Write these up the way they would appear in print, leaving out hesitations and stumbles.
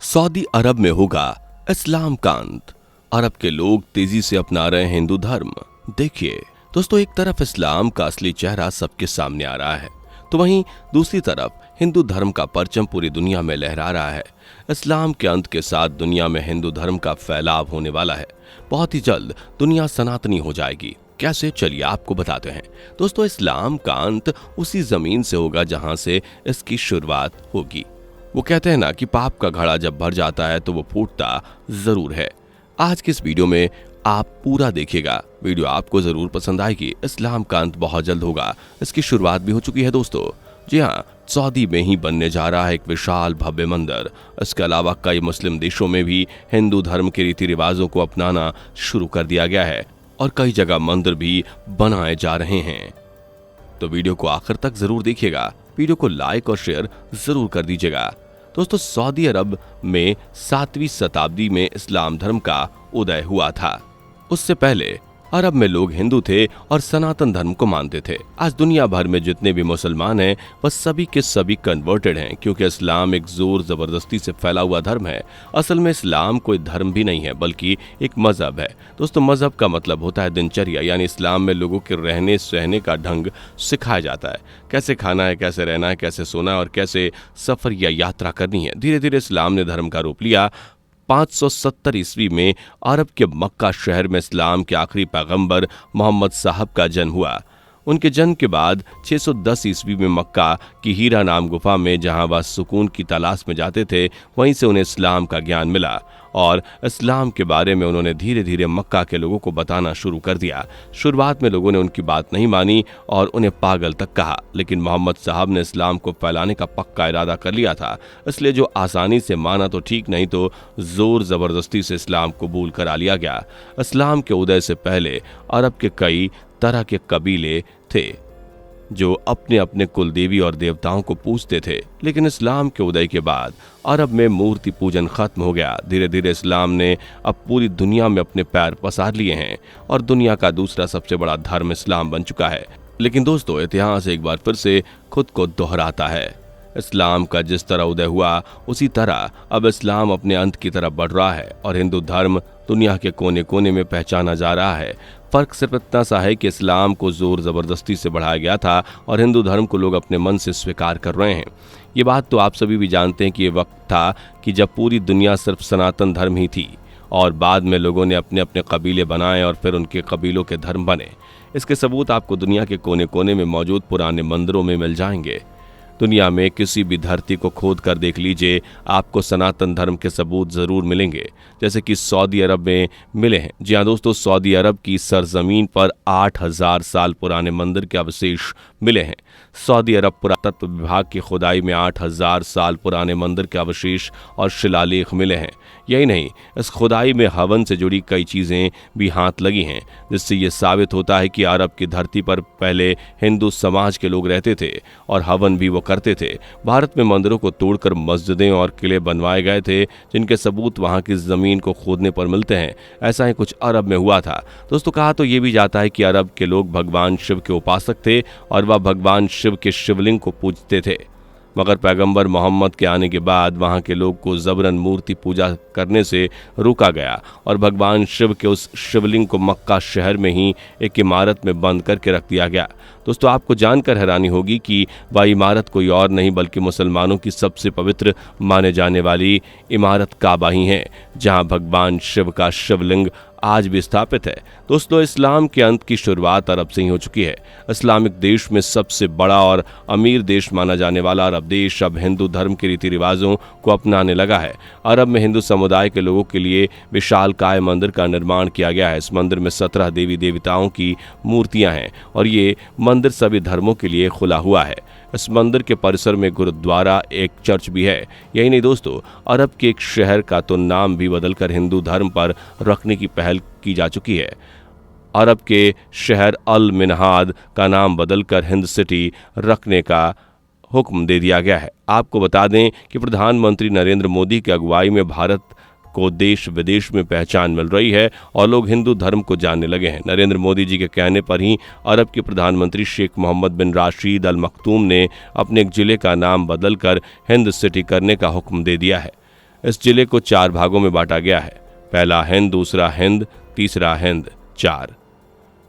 Saudi अरब में होगा इस्लाम का अंत। अरब के लोग तेजी से अपना रहे हैं हिंदू धर्म। देखिए दोस्तों, एक तरफ इस्लाम का असली चेहरा सबके सामने आ रहा है, तो वहीं दूसरी तरफ हिंदू धर्म का परचम पूरी दुनिया में लहरा रहा है। इस्लाम के अंत के साथ दुनिया में हिंदू धर्म का फैलाव होने वाला है। बहुत ही जल्द दुनिया सनातनी हो जाएगी। कैसे, चलिए आपको बताते हैं। दोस्तों, इस्लाम का अंत उसी जमीन से होगा जहां से इसकी शुरुआत होगी। वो कहते हैं ना कि पाप का घड़ा जब भर जाता है तो वो फूटता जरूर है। आज के इस वीडियो में आप पूरा देखिएगा। वीडियो आपको जरूर पसंद आएगी। इस्लाम का अंत बहुत जल्द होगा, इसकी शुरुआत भी हो चुकी है दोस्तों। जी हाँ, सऊदी में ही बनने जा रहा है एक विशाल भव्य मंदिर। इसके अलावा कई मुस्लिम देशों में भी हिंदू धर्म के रीति रिवाजों को अपनाना शुरू कर दिया गया है और कई जगह मंदिर भी बनाए जा रहे हैं। तो वीडियो को आखिर तक जरूर देखिएगा। वीडियो को लाइक और शेयर जरूर कर दीजिएगा। दोस्तों, सऊदी अरब में 7वीं शताब्दी में इस्लाम धर्म का उदय हुआ था। उससे पहले अरब में लोग हिंदू थे और सनातन धर्म को मानते थे। आज दुनिया भर में जितने भी मुसलमान हैं वह सभी के सभी कन्वर्टेड हैं, क्योंकि इस्लाम एक जोर जबरदस्ती से फैला हुआ धर्म है। असल में इस्लाम कोई धर्म भी नहीं है, बल्कि एक मजहब है। दोस्तों, मजहब का मतलब होता है दिनचर्या, यानी इस्लाम में लोगों के रहने सहने का ढंग सिखाया जाता है। कैसे खाना है, कैसे रहना है, कैसे सोना है और कैसे सफर या यात्रा करनी है। धीरे धीरे इस्लाम ने धर्म का रूप लिया। 570 ईस्वी में अरब के मक्का शहर में इस्लाम के आखिरी पैगंबर मोहम्मद साहब का जन्म हुआ। उनके जन्म के बाद 610 ईस्वी में मक्का की हीरा नाम गुफा में, जहां वह सुकून की तलाश में जाते थे, वहीं से उन्हें इस्लाम का ज्ञान मिला और इस्लाम के बारे में उन्होंने धीरे धीरे मक्का के लोगों को बताना शुरू कर दिया। शुरुआत में लोगों ने उनकी बात नहीं मानी और उन्हें पागल तक कहा, लेकिन मोहम्मद साहब ने इस्लाम को फैलाने का पक्का इरादा कर लिया था। इसलिए जो आसानी से माना तो ठीक, नहीं तो जोर जबरदस्ती से इस्लाम कबूल करा लिया गया। इस्लाम के उदय से पहले अरब के कई तरह के कबीले थे जो अपने अपने कुल देवी और देवताओं को पूजते थे, लेकिन इस्लाम के उदय के बाद अरब में मूर्ति पूजन खत्म हो गया। धीरे धीरे इस्लाम ने अब पूरी दुनिया में अपने पैर पसार लिए हैं और दुनिया का दूसरा सबसे बड़ा धर्म इस्लाम बन चुका है। लेकिन दोस्तों, इतिहास एक बार फिर से खुद को दोहराता है। इस्लाम का जिस तरह उदय हुआ उसी तरह अब इस्लाम अपने अंत की तरफ बढ़ रहा है और हिंदू धर्म दुनिया के कोने कोने में पहचाना जा रहा है। फर्क सिर्फ इतना सा है कि इस्लाम को जोर जबरदस्ती से बढ़ाया गया था और हिंदू धर्म को लोग अपने मन से स्वीकार कर रहे हैं। ये बात तो आप सभी भी जानते हैं कि ये वक्त था कि जब पूरी दुनिया सिर्फ सनातन धर्म ही थी और बाद में लोगों ने अपने अपने कबीले बनाए और फिर उनके कबीलों के धर्म बने। इसके सबूत आपको दुनिया के कोने कोने में मौजूद पुराने मंदिरों में मिल जाएंगे। दुनिया में किसी भी धरती को खोद कर देख लीजिए, आपको सनातन धर्म के सबूत जरूर मिलेंगे, जैसे कि सऊदी अरब में मिले हैं। जी हाँ दोस्तों, सऊदी अरब की सरजमीन पर 8000 साल पुराने मंदिर के अवशेष मिले हैं। सऊदी अरब पुरातत्व विभाग की खुदाई में 8000 साल पुराने मंदिर के अवशेष और शिलालेख मिले हैं। यही नहीं, इस खुदाई में हवन से जुड़ी कई चीजें भी हाथ लगी हैं, जिससे ये साबित होता है कि अरब की धरती पर पहले हिंदू समाज के लोग रहते थे और हवन भी वो करते थे। भारत में मंदिरों को तोड़कर मस्जिदें और किले बनवाए गए थे, जिनके सबूत वहां की जमीन को खोदने पर मिलते हैं। ऐसा ही कुछ अरब में हुआ था। दोस्तों, कहा तो ये भी जाता है कि अरब के लोग भगवान शिव के उपासक थे और वह भगवान शिव के शिवलिंग को पूजते थे, मगर पैगंबर मोहम्मद के आने के बाद वहां के लोग को जबरन मूर्ति पूजा करने से रोका गया और भगवान शिव के उस शिवलिंग को मक्का शहर में ही एक इमारत में बंद करके रख दिया गया। दोस्तों, आपको जानकर हैरानी होगी कि वह इमारत कोई और नहीं बल्कि मुसलमानों की सबसे पवित्र माने जाने वाली इमारत काबा ही है, जहां भगवान शिव का शिवलिंग आज भी स्थापित है। दोस्तों, इस्लाम के अंत की शुरुआत अरब से ही हो चुकी है। इस्लामिक देश में सबसे बड़ा और अमीर देश माना जाने वाला अरब देश अब हिंदू धर्म के रीति रिवाजों को अपनाने लगा है। अरब में हिंदू समुदाय के लोगों के लिए विशालकाय मंदिर का निर्माण किया गया है। इस मंदिर में 17 देवी देवताओं की मूर्तियां हैं और ये मंदिर सभी धर्मों के लिए खुला हुआ है। इस मंदिर के परिसर में गुरुद्वारा, एक चर्च भी है। यही नहीं दोस्तों, अरब के एक शहर का तो नाम भी बदलकर हिंदू धर्म पर रखने की पहल की जा चुकी है। अरब के शहर अल मिनहाद का नाम बदलकर हिंद सिटी रखने का हुक्म दे दिया गया है। आपको बता दें कि प्रधानमंत्री नरेंद्र मोदी की अगुवाई में भारत को देश विदेश में पहचान मिल रही है और लोग हिंदू धर्म को जानने लगे हैं। नरेंद्र मोदी जी के कहने पर ही अरब के प्रधानमंत्री शेख मोहम्मद बिन राशिद अल मखतूम ने अपने एक जिले का नाम बदलकर हिंद सिटी करने का हुक्म दे दिया है। इस जिले को 4 भागों में बांटा गया है। पहला हिंद, दूसरा हिंद, तीसरा हिंद, 4।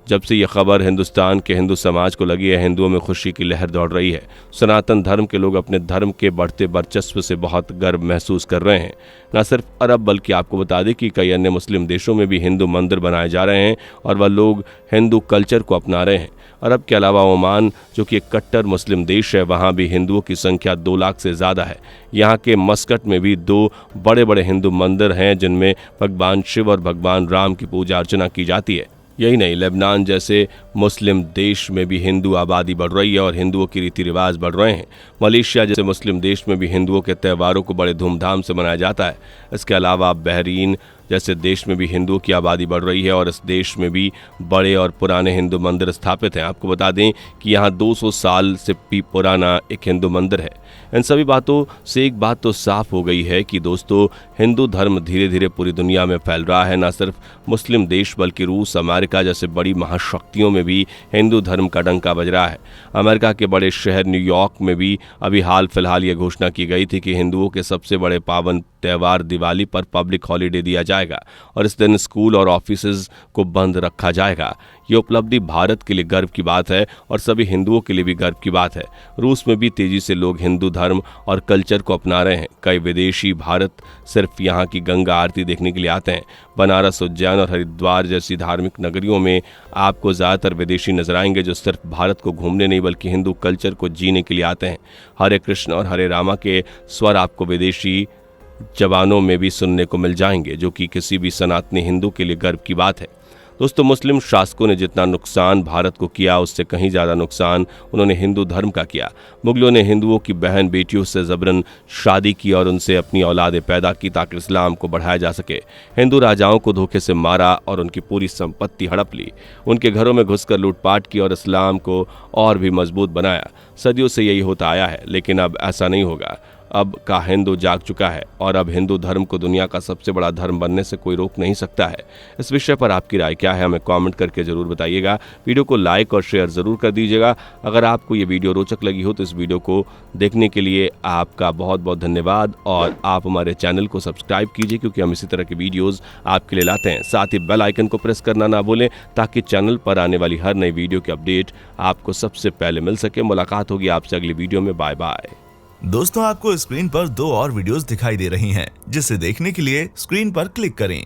जब से यह खबर हिंदुस्तान के हिंदू समाज को लगी है, हिंदुओं में खुशी की लहर दौड़ रही है। सनातन धर्म के लोग अपने धर्म के बढ़ते वर्चस्व से बहुत गर्व महसूस कर रहे हैं। न सिर्फ अरब बल्कि आपको बता दें कि कई अन्य मुस्लिम देशों में भी हिंदू मंदिर बनाए जा रहे हैं और वह लोग हिंदू कल्चर को अपना रहे हैं। अरब के अलावा ओमान, जो कि एक कट्टर मुस्लिम देश है, वहाँ भी हिंदुओं की संख्या 2 लाख से ज़्यादा है। यहाँ के मस्कट में भी 2 बड़े बड़े हिंदू मंदिर हैं जिनमें भगवान शिव और भगवान राम की पूजा अर्चना की जाती है। यही नहीं, लेबनान जैसे मुस्लिम देश में भी हिंदू आबादी बढ़ रही है और हिंदुओं के रीति रिवाज बढ़ रहे हैं। मलेशिया जैसे मुस्लिम देश में भी हिंदुओं के त्योहारों को बड़े धूमधाम से मनाया जाता है। इसके अलावा बहरीन जैसे देश में भी हिंदुओं की आबादी बढ़ रही है और इस देश में भी बड़े और पुराने हिंदू मंदिर स्थापित हैं। आपको बता दें कि यहाँ 200 साल से भी पुराना एक हिंदू मंदिर है। इन सभी बातों से एक बात तो साफ हो गई है कि दोस्तों, हिंदू धर्म धीरे धीरे पूरी दुनिया में फैल रहा है। न सिर्फ मुस्लिम देश बल्कि रूस, अमेरिका जैसे बड़ी महाशक्तियों में भी हिंदू धर्म का डंका बज रहा है। अमेरिका के बड़े शहर न्यूयॉर्क में भी अभी हाल फिलहाल ये घोषणा की गई थी कि हिंदुओं के सबसे बड़े पावन त्यौहार दिवाली पर पब्लिक हॉलिडे दिया जाएगा और इस दिन स्कूल और ऑफिसेज को बंद रखा जाएगा। ये उपलब्धि भारत के लिए गर्व की बात है और सभी हिंदुओं के लिए भी गर्व की बात है। रूस में भी तेजी से लोग हिंदू धर्म और कल्चर को अपना रहे हैं। कई विदेशी भारत सिर्फ यहाँ की गंगा आरती देखने के लिए आते हैं। बनारस, उज्जैन और हरिद्वार जैसी धार्मिक नगरियों में आपको ज़्यादातर विदेशी नजर आएंगे जो सिर्फ भारत को घूमने नहीं बल्कि हिंदू कल्चर को जीने के लिए आते हैं। हरे कृष्ण और हरे रामा के स्वर आपको विदेशी जवानों में भी सुनने को मिल जाएंगे, जो कि किसी भी सनातनी हिंदू के लिए गर्व की बात है। दोस्तों, मुस्लिम शासकों ने जितना नुकसान भारत को किया उससे कहीं ज़्यादा नुकसान उन्होंने हिंदू धर्म का किया। मुगलों ने हिंदुओं की बहन बेटियों से जबरन शादी की और उनसे अपनी औलादें पैदा की ताकि इस्लाम को बढ़ाया जा सके। हिंदू राजाओं को धोखे से मारा और उनकी पूरी संपत्ति हड़प ली। उनके घरों में घुसकर लूटपाट की और इस्लाम को और भी मजबूत बनाया। सदियों से यही होता आया है, लेकिन अब ऐसा नहीं होगा। अब का हिंदू जाग चुका है और अब हिंदू धर्म को दुनिया का सबसे बड़ा धर्म बनने से कोई रोक नहीं सकता है। इस विषय पर आपकी राय क्या है, हमें कमेंट करके जरूर बताइएगा। वीडियो को लाइक और शेयर जरूर कर दीजिएगा। अगर आपको ये वीडियो रोचक लगी हो तो इस वीडियो को देखने के लिए आपका बहुत बहुत धन्यवाद और आप हमारे चैनल को सब्सक्राइब कीजिए क्योंकि हम इसी तरह के वीडियोज़ आपके लिए लाते हैं। साथ ही बेल आइकन को प्रेस करना ना भूलें ताकि चैनल पर आने वाली हर नई वीडियो की अपडेट आपको सबसे पहले मिल सके। मुलाकात होगी आपसे अगली वीडियो में। Bye bye. दोस्तों, आपको स्क्रीन पर 2 और वीडियोस दिखाई दे रही हैं, जिसे देखने के लिए स्क्रीन पर क्लिक करें।